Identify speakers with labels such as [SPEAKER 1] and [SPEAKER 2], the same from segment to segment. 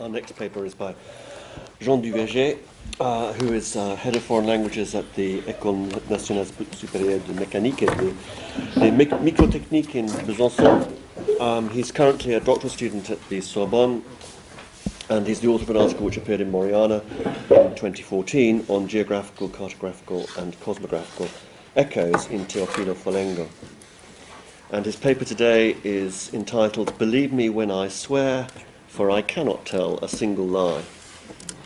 [SPEAKER 1] Our next paper is by Jean du Verger, who is head of foreign languages at the École nationale supérieure de mécanique et de microtechnique in Besançon. He's currently a doctoral student at the Sorbonne, and he's the author of an article which appeared in Moriana in 2014 on geographical, cartographical, and cosmographical echoes in Teofilo Folengo. And his paper today is entitled "Believe Me When I Swear, for I Cannot Tell a Single Lie.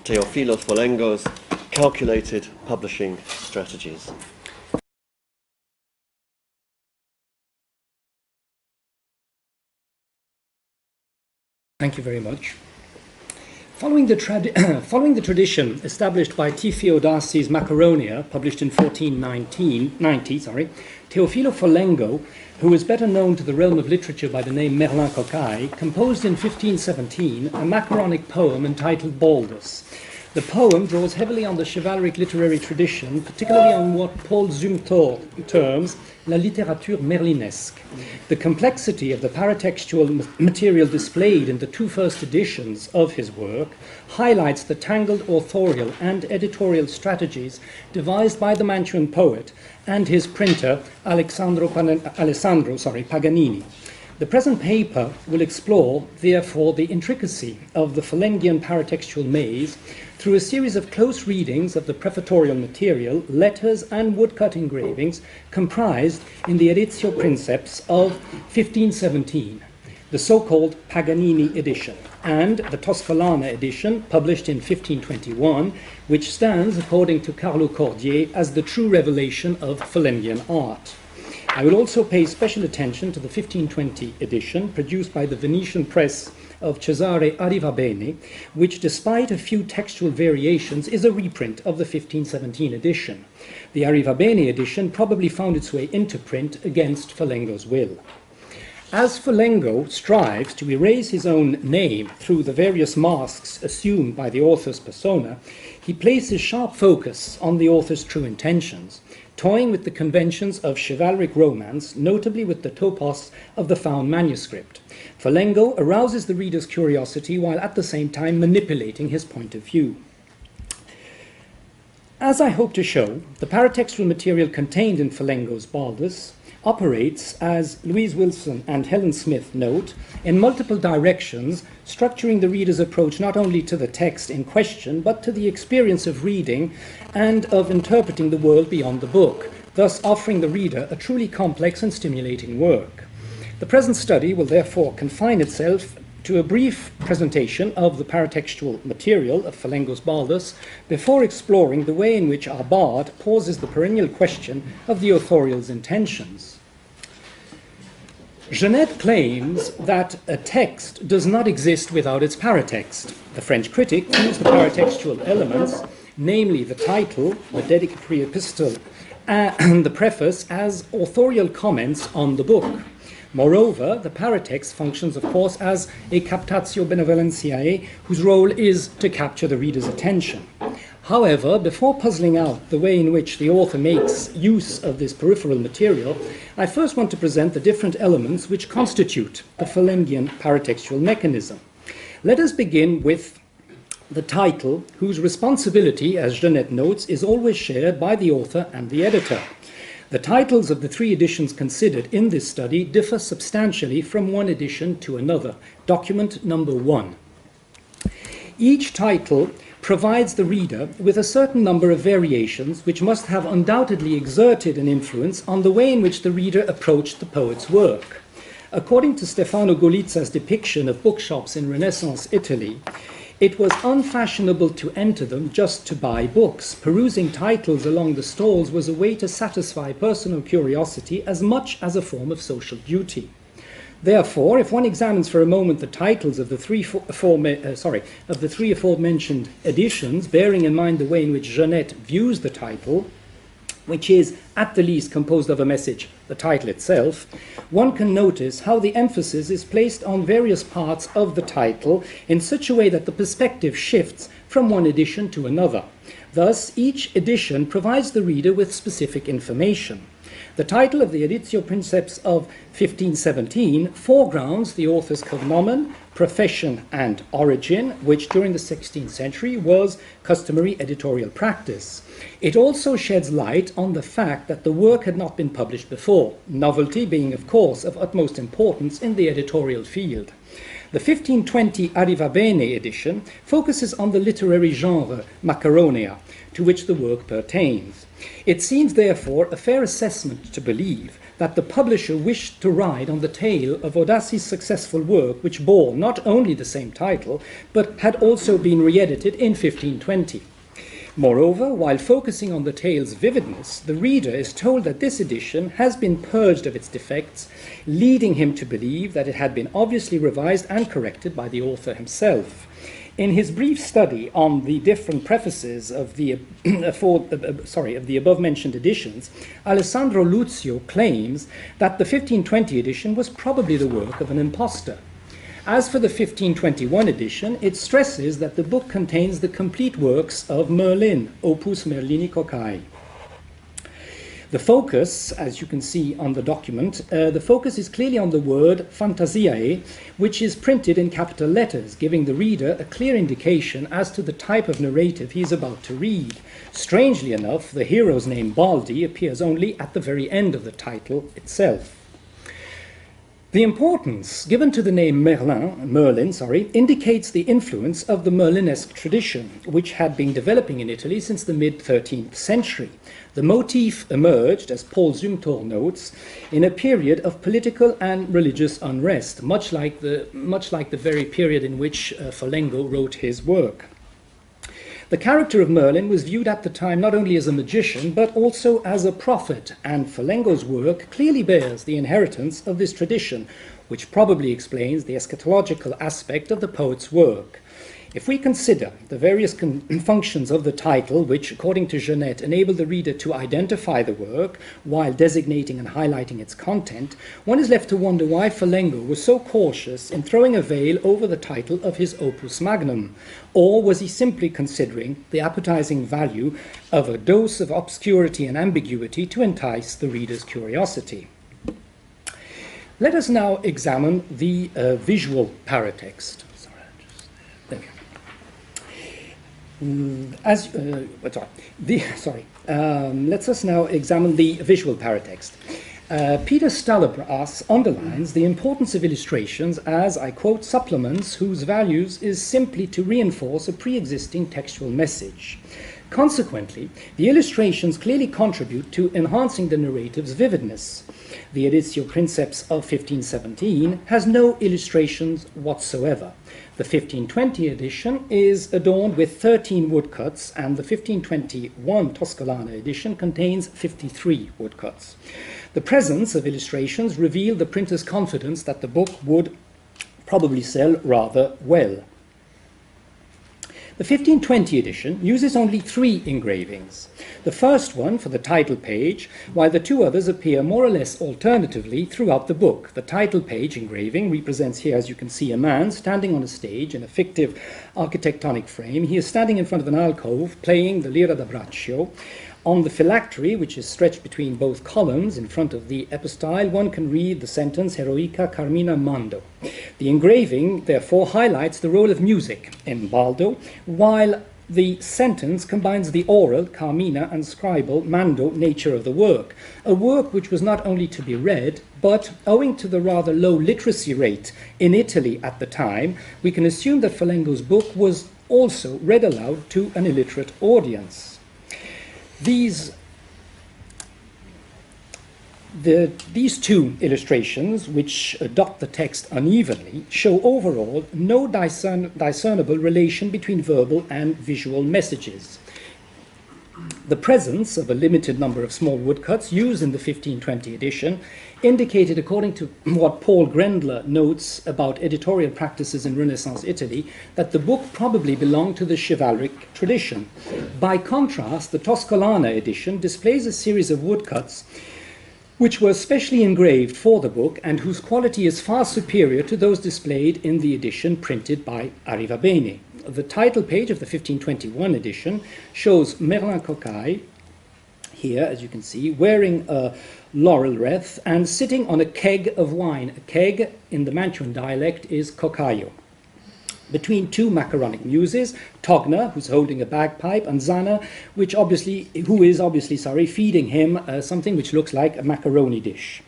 [SPEAKER 1] Teofilo Folengo's Calculated Publishing Strategies."
[SPEAKER 2] Thank you very much. Following the tradition established by Theodosi's Macaronia, published in 1490, Teofilo Folengo, who is better known to the realm of literature by the name Merlin Cocaille, composed in 1517 a macaronic poem entitled Baldus. The poem draws heavily on the chivalric literary tradition, particularly on what Paul Zumthor terms la littérature merlinesque. The complexity of the paratextual material displayed in the two first editions of his work highlights the tangled authorial and editorial strategies devised by the Mantuan poet and his printer Alessandro Paganini. The present paper will explore, therefore, the intricacy of the Folengian paratextual maze through a series of close readings of the prefatoral material, letters and woodcut engravings comprised in the Editio Princeps of 1517, the so-called Paganini edition, and the Toscolana edition, published in 1521, which stands, according to Carlo Cordier, as the true revelation of Folengian art. I will also pay special attention to the 1520 edition, produced by the Venetian press of Cesare Arrivabene, which, despite a few textual variations, is a reprint of the 1517 edition. The Arrivabene edition probably found its way into print against Folengo's will. As Folengo strives to erase his own name through the various masks assumed by the author's persona, he places sharp focus on the author's true intentions, toying with the conventions of chivalric romance, notably with the topos of the found manuscript. Folengo arouses the reader's curiosity while at the same time manipulating his point of view. As I hope to show, the paratextual material contained in Folengo's Baldus operates, as Louise Wilson and Helen Smith note, in multiple directions, structuring the reader's approach not only to the text in question, but to the experience of reading and of interpreting the world beyond the book, thus offering the reader a truly complex and stimulating work. The present study will therefore confine itself to a brief presentation of the paratextual material of Folengo's Baldus before exploring the way in which our bard poses the perennial question of the authorial's intentions. Genet claims that a text does not exist without its paratext. The French critic views the paratextual elements, namely the title, the dedicatory epistle, and the preface, as authorial comments on the book. Moreover, the paratext functions, of course, as a captatio benevolentiae, whose role is to capture the reader's attention. However, before puzzling out the way in which the author makes use of this peripheral material, I first want to present the different elements which constitute the Folengian paratextual mechanism. Let us begin with the title, whose responsibility, as Genet notes, is always shared by the author and the editor. The titles of the three editions considered in this study differ substantially from one edition to another. Document number 1. Each title provides the reader with a certain number of variations which must have undoubtedly exerted an influence on the way in which the reader approached the poet's work. According to Stefano Golizza's depiction of bookshops in Renaissance Italy, it was unfashionable to enter them just to buy books. Perusing titles along the stalls was a way to satisfy personal curiosity as much as a form of social duty. Therefore, if one examines for a moment the titles of the three aforementioned editions, bearing in mind the way in which Genet views the title, which is at the least composed of a message, the title itself, one can notice how the emphasis is placed on various parts of the title in such a way that the perspective shifts from one edition to another. Thus, each edition provides the reader with specific information. The title of the Editio Princeps of 1517 foregrounds the author's cognomen, profession and origin, which during the 16th century was customary editorial practice. It also sheds light on the fact that the work had not been published before, novelty being, of course, of utmost importance in the editorial field. The 1520 Arrivabene edition focuses on the literary genre Macaronia, to which the work pertains. It seems, therefore, a fair assessment to believe that the publisher wished to ride on the tail of Odassi's successful work, which bore not only the same title, but had also been re-edited in 1520. Moreover, while focusing on the tale's vividness, the reader is told that this edition has been purged of its defects, leading him to believe that it had been obviously revised and corrected by the author himself. In his brief study on the different prefaces of the above-mentioned editions, Alessandro Luzio claims that the 1520 edition was probably the work of an impostor. As for the 1521 edition, it stresses that the book contains the complete works of Merlin, Opus Merlini Coccai. The focus, as you can see on the document, the focus is clearly on the word fantasiae, which is printed in capital letters, giving the reader a clear indication as to the type of narrative he is about to read. Strangely enough, the hero's name Baldi appears only at the very end of the title itself. The importance given to the name Merlin, indicates the influence of the Merlinesque tradition, which had been developing in Italy since the mid-13th century. The motif emerged, as Paul Zumthor notes, in a period of political and religious unrest, much like the very period in which Folengo wrote his work. The character of Merlin was viewed at the time not only as a magician, but also as a prophet, and Folengo's work clearly bears the inheritance of this tradition, which probably explains the eschatological aspect of the poet's work. If we consider the various functions of the title, which, according to Jeanette, enable the reader to identify the work while designating and highlighting its content, one is left to wonder why Folengo was so cautious in throwing a veil over the title of his opus magnum. Or was he simply considering the appetizing value of a dose of obscurity and ambiguity to entice the reader's curiosity? Let us now examine the visual paratext. Let us now examine the visual paratext. Peter Stallerbras underlines the importance of illustrations as, I quote, supplements whose values is simply to reinforce a pre-existing textual message. Consequently, the illustrations clearly contribute to enhancing the narrative's vividness. The Editio Princeps of 1517 has no illustrations whatsoever. The 1520 edition is adorned with 13 woodcuts, and the 1521 Toscolana edition contains 53 woodcuts. The presence of illustrations revealed the printer's confidence that the book would probably sell rather well. The 1520 edition uses only 3 engravings. The first one for the title page, while the 2 others appear more or less alternatively throughout the book. The title page engraving represents here, as you can see, a man standing on a stage in a fictive architectonic frame. He is standing in front of an alcove playing the lira da braccio. On the phylactery, which is stretched between both columns in front of the epistyle, one can read the sentence Heroica Carmina Mando. The engraving, therefore, highlights the role of music in Baldo, while the sentence combines the oral, Carmina, and scribal, Mando, nature of the work, a work which was not only to be read, but, owing to the rather low literacy rate in Italy at the time, we can assume that Folengo's book was also read aloud to an illiterate audience. These 2 illustrations, which dot the text unevenly, show overall no discernible relation between verbal and visual messages. The presence of a limited number of small woodcuts used in the 1520 edition indicated, according to what Paul Grendler notes about editorial practices in Renaissance Italy, that the book probably belonged to the chivalric tradition. By contrast, the Toscolana edition displays a series of woodcuts which were specially engraved for the book and whose quality is far superior to those displayed in the edition printed by Arrivabene. The title page of the 1521 edition shows Merlin Coccai, here, as you can see, wearing a laurel wreath and sitting on a keg of wine. A keg, in the Mantuan dialect, is coccaio. between two macaronic muses, Togna, who's holding a bagpipe, and Zana, who is obviously feeding him something which looks like a macaroni dish.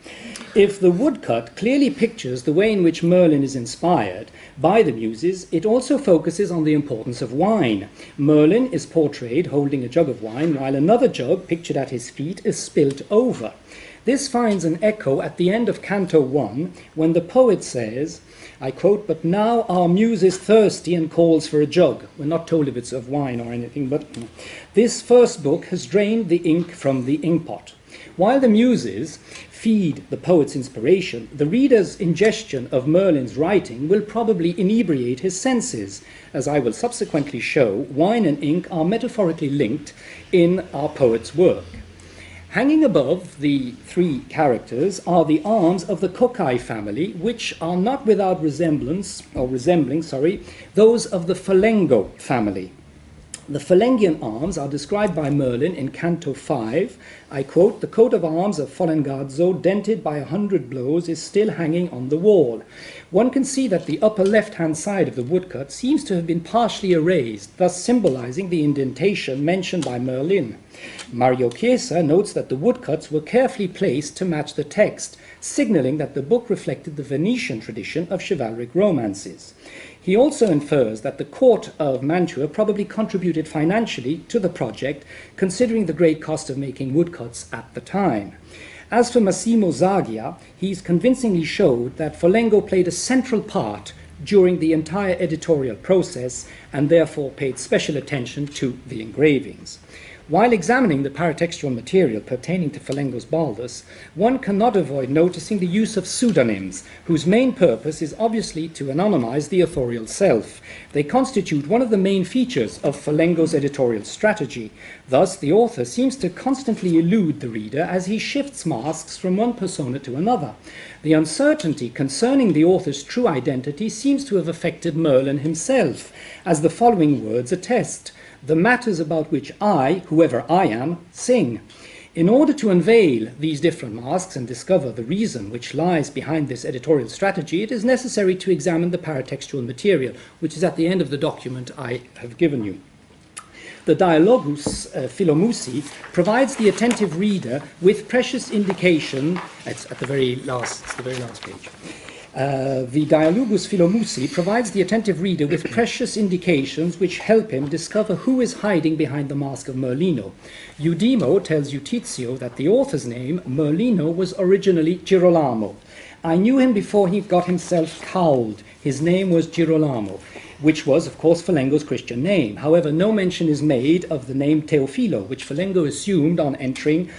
[SPEAKER 2] If the woodcut clearly pictures the way in which Merlin is inspired by the muses, it also focuses on the importance of wine. Merlin is portrayed holding a jug of wine, while another jug, pictured at his feet, is spilt over. This finds an echo at the end of Canto 1, when the poet says, I quote, "But now our muse is thirsty and calls for a jug." We're not told if it's of wine or anything, but this first book has drained the ink from the inkpot. While the muses feed the poet's inspiration, the reader's ingestion of Merlin's writing will probably inebriate his senses. As I will subsequently show, wine and ink are metaphorically linked in our poet's work. Hanging above the three characters are the arms of the Kokai family, which are not without resembling those of the Folengo family. The Folengian arms are described by Merlin in Canto 5. I quote, "The coat of arms of Folengazzo, dented by 100 blows, is still hanging on the wall." One can see that the upper left-hand side of the woodcut seems to have been partially erased, thus symbolizing the indentation mentioned by Merlin. Mario Chiesa notes that the woodcuts were carefully placed to match the text, signaling that the book reflected the Venetian tradition of chivalric romances. He also infers that the court of Mantua probably contributed financially to the project, considering the great cost of making woodcuts at the time. As for Massimo Zagia, he's convincingly showed that Folengo played a central part during the entire editorial process and therefore paid special attention to the engravings. While examining the paratextual material pertaining to Folengo's Baldus, one cannot avoid noticing the use of pseudonyms, whose main purpose is obviously to anonymize the authorial self. They constitute one of the main features of Folengo's editorial strategy. Thus, the author seems to constantly elude the reader as he shifts masks from one persona to another. The uncertainty concerning the author's true identity seems to have affected Merlin himself, as the following words attest: "The matters about which I, whoever I am, sing." In order to unveil these different masks and discover the reason which lies behind this editorial strategy, it is necessary to examine the paratextual material, which is at the end of the document I have given you. The Dialogus Philomusi provides the attentive reader with precious indication. It's the very last page. The Dialogus Philomusi provides the attentive reader with precious indications which help him discover who is hiding behind the mask of Merlino. Eudemo tells Eutizio that the author's name, Merlino, was originally Girolamo. "I knew him before he got himself cowled. His name was Girolamo," which was, of course, Folengo's Christian name. However, no mention is made of the name Teofilo, which Folengo assumed on entering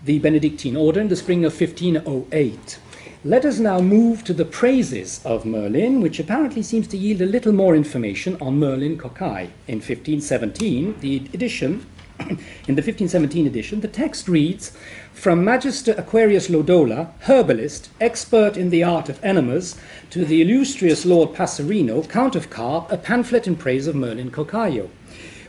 [SPEAKER 2] the Benedictine order in the spring of 1508. Let us now move to the praises of Merlin, which apparently seems to yield a little more information on Merlin Kokai. In 1517, in the 1517 edition, the text reads, "From Magister Aquarius Lodola, herbalist, expert in the art of enemas, to the illustrious Lord Passerino, Count of Carp, a pamphlet in praise of Merlin Kokayo."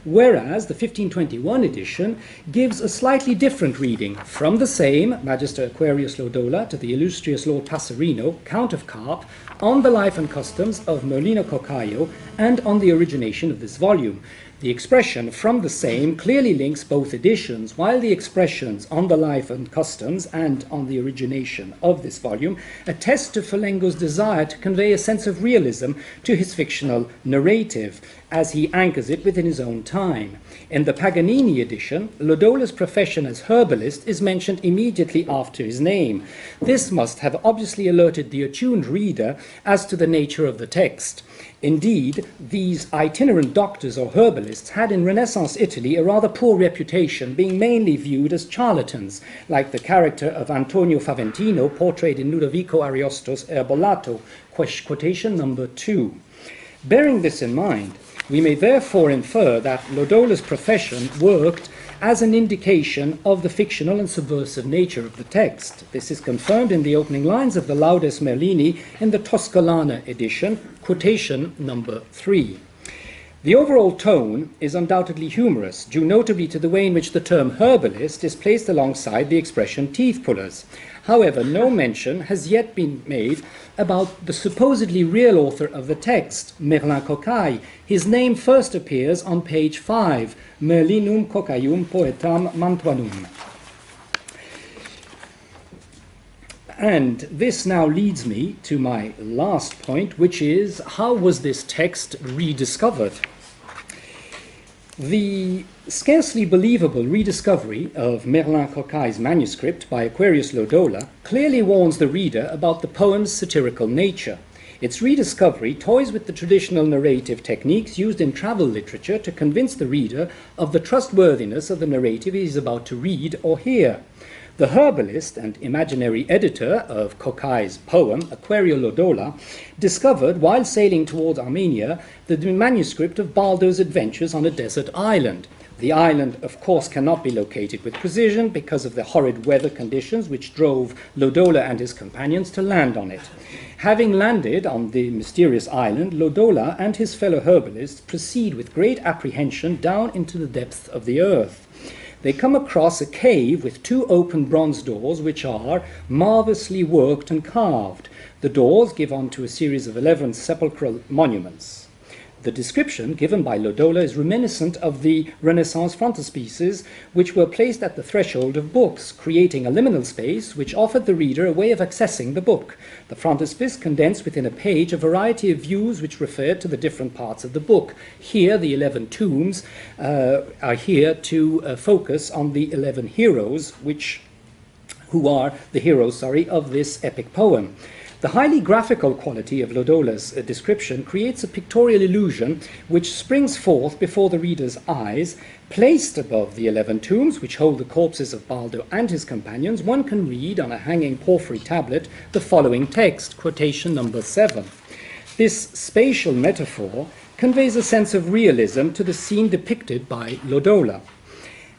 [SPEAKER 2] Whereas the 1521 edition gives a slightly different reading. From the same Magister Aquarius Lodola to the illustrious Lord Passerino, Count of Carp, on the life and customs of Merlino Kokayo and on the origination of this volume. The expression "from the same" clearly links both editions, while the expressions "on the life and customs" and "on the origination of this volume" attest to Folengo's desire to convey a sense of realism to his fictional narrative, as he anchors it within his own time. In the Paganini edition, Lodola's profession as herbalist is mentioned immediately after his name. This must have obviously alerted the attuned reader as to the nature of the text. Indeed, these itinerant doctors or herbalists had in Renaissance Italy a rather poor reputation, being mainly viewed as charlatans, like the character of Antonio Faventino portrayed in Ludovico Ariosto's Erbolato, quotation number 2. Bearing this in mind, we may therefore infer that Lodola's profession worked as an indication of the fictional and subversive nature of the text. This is confirmed in the opening lines of the Laudes Merlini in the Toscolana edition, quotation number 3. The overall tone is undoubtedly humorous, due notably to the way in which the term herbalist is placed alongside the expression teeth pullers. However, no mention has yet been made about the supposedly real author of the text, Merlin Cocaille. His name first appears on page 5, Merlinum Cocaillum Poetam Mantuanum. And this now leads me to my last point, which is, how was this text rediscovered? The scarcely believable rediscovery of Merlin Cocaille's manuscript by Aquarius Lodola clearly warns the reader about the poem's satirical nature. Its rediscovery toys with the traditional narrative techniques used in travel literature to convince the reader of the trustworthiness of the narrative he is about to read or hear. The herbalist and imaginary editor of Cocaille's poem, Aquario Lodola, discovered, while sailing towards Armenia, the manuscript of Baldo's adventures on a desert island. The island, of course, cannot be located with precision because of the horrid weather conditions which drove Lodola and his companions to land on it. Having landed on the mysterious island, Lodola and his fellow herbalists proceed with great apprehension down into the depths of the earth. They come across a cave with 2 open bronze doors which are marvellously worked and carved. The doors give on to a series of 11 sepulchral monuments. The description given by Lodola is reminiscent of the Renaissance frontispieces which were placed at the threshold of books, creating a liminal space which offered the reader a way of accessing the book. The frontispiece condensed within a page a variety of views which referred to the different parts of the book. Here, the 11 tombs are here to focus on the 11 heroes, who are the heroes of this epic poem. The highly graphical quality of Lodola's description creates a pictorial illusion which springs forth before the reader's eyes. Placed above the 11 tombs, which hold the corpses of Baldo and his companions, one can read on a hanging porphyry tablet the following text, quotation number 7. This spatial metaphor conveys a sense of realism to the scene depicted by Lodola.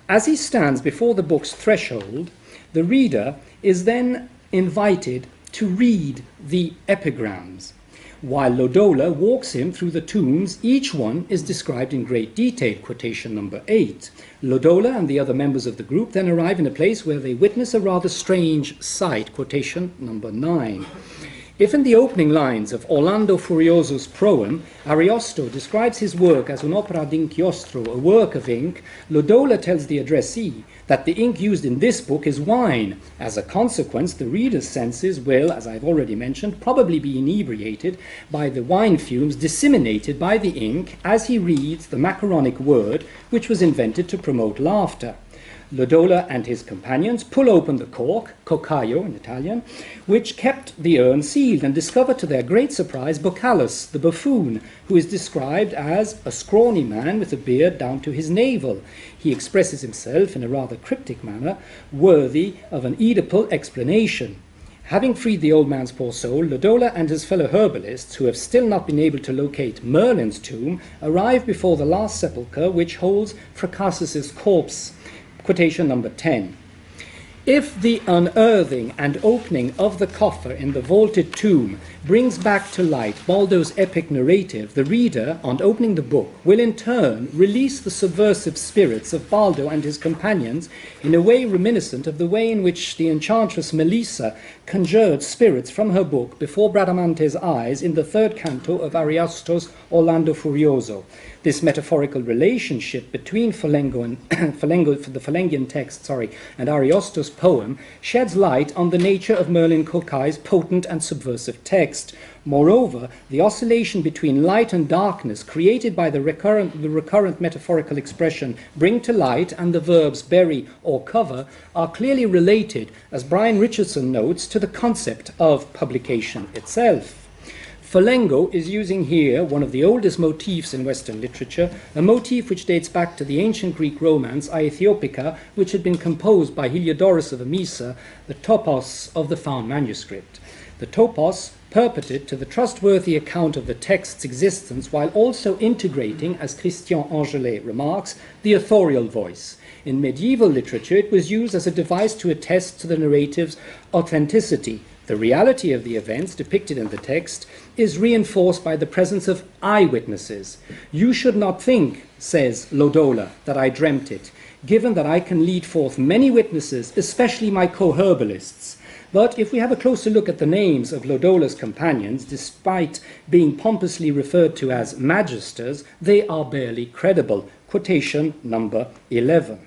[SPEAKER 2] As he stands before the book's threshold, the reader is then invited to read the epigrams. While Lodola walks him through the tombs, each one is described in great detail, quotation number 8. Lodola and the other members of the group then arrive in a place where they witness a rather strange sight, quotation number 9. If in the opening lines of Orlando Furioso's proem, Ariosto describes his work as un'opera d'inchiostro, a work of ink, Lodola tells the addressee that the ink used in this book is wine. As a consequence, the reader's senses will, as I've already mentioned, probably be inebriated by the wine fumes disseminated by the ink as he reads the macaronic word which was invented to promote laughter. Lodola and his companions pull open the cork, cocaio in Italian, which kept the urn sealed, and discover to their great surprise Bocalus, the buffoon, who is described as a scrawny man with a beard down to his navel. He expresses himself in a rather cryptic manner, worthy of an Oedipal explanation. Having freed the old man's poor soul, Lodola and his fellow herbalists, who have still not been able to locate Merlin's tomb, arrive before the last sepulchre, which holds Fracassus's corpse. Quotation number 10. If the unearthing and opening of the coffer in the vaulted tomb brings back to light Baldo's epic narrative, the reader, on opening the book, will in turn release the subversive spirits of Baldo and his companions in a way reminiscent of the way in which the enchantress Melissa conjured spirits from her book before Bradamante's eyes in the 3rd canto of Ariosto's Orlando Furioso. This metaphorical relationship between Folengo and the Folengian text, and Ariosto's poem sheds light on the nature of Merlin Cocaille's potent and subversive text. Moreover, the oscillation between light and darkness created by the recurrent metaphorical expression bring to light and the verbs bury or cover are clearly related, as Brian Richardson notes, to the concept of publication itself. Folengo is using here one of the oldest motifs in Western literature, a motif which dates back to the ancient Greek romance Aethiopica, which had been composed by Heliodorus of Emesa, the topos of the found manuscript. The topos purported to the trustworthy account of the text's existence while also integrating, as Christian Angelet remarks, the authorial voice. In medieval literature, it was used as a device to attest to the narrative's authenticity. The reality of the events depicted in the text is reinforced by the presence of eyewitnesses. You should not think, says Lodola, that I dreamt it, given that I can lead forth many witnesses, especially my co-herbalists. But if we have a closer look at the names of Lodola's companions, despite being pompously referred to as magisters, they are barely credible. Quotation number 11.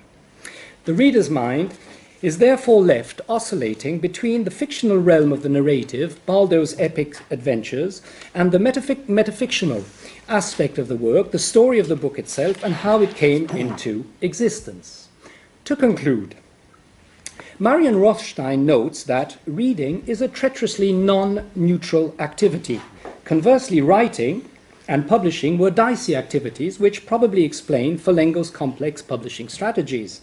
[SPEAKER 2] The reader's mind is therefore left oscillating between the fictional realm of the narrative, Baldo's epic adventures, and the metafictional aspect of the work, the story of the book itself, and how it came into existence. To conclude, Marian Rothstein notes that reading is a treacherously non-neutral activity. Conversely, writing and publishing were dicey activities, which probably explain Folengo's complex publishing strategies.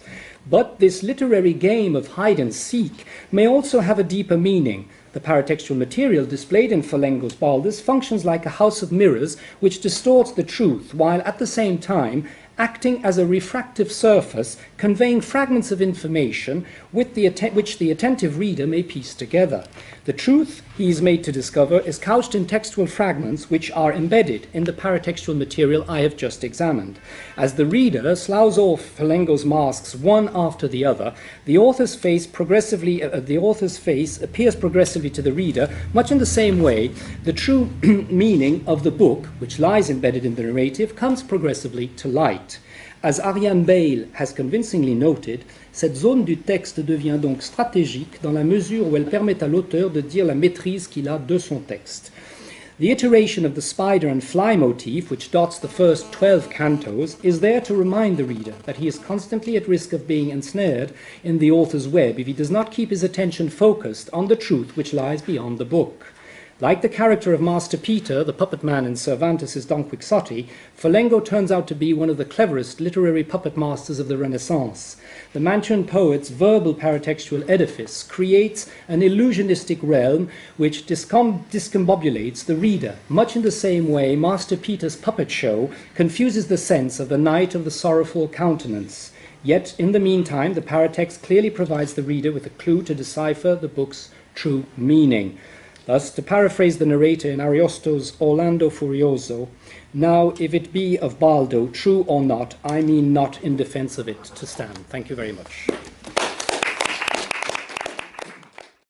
[SPEAKER 2] But this literary game of hide and seek may also have a deeper meaning. The paratextual material displayed in Folengo's Baldus functions like a house of mirrors which distorts the truth, while at the same time acting as a refractive surface, conveying fragments of information which the attentive reader may piece together. The truth he is made to discover is couched in textual fragments which are embedded in the paratextual material I have just examined. As the reader sloughs off Folengo's masks one after the other, the author's face appears progressively to the reader, much in the same way the true meaning of the book, which lies embedded in the narrative, comes progressively to light. As Ariane Bale has convincingly noted, cette zone du texte devient donc stratégique dans la mesure où elle permet à l'auteur de dire la maîtrise qu'il a de son texte. The iteration of the spider and fly motif, which dots the first 12 cantos, is there to remind the reader that he is constantly at risk of being ensnared in the author's web if he does not keep his attention focused on the truth which lies beyond the book. Like the character of Master Peter, the puppet man in Cervantes' Don Quixote, Folengo turns out to be one of the cleverest literary puppet masters of the Renaissance. The Mantuan poet's verbal paratextual edifice creates an illusionistic realm which discombobulates the reader, much in the same way Master Peter's puppet show confuses the sense of the Knight of the Sorrowful Countenance. Yet, in the meantime, the paratext clearly provides the reader with a clue to decipher the book's true meaning. Thus, to paraphrase the narrator in Ariosto's Orlando Furioso, now if it be of Baldo, true or not, I mean not in defense of it to stand. Thank you very much.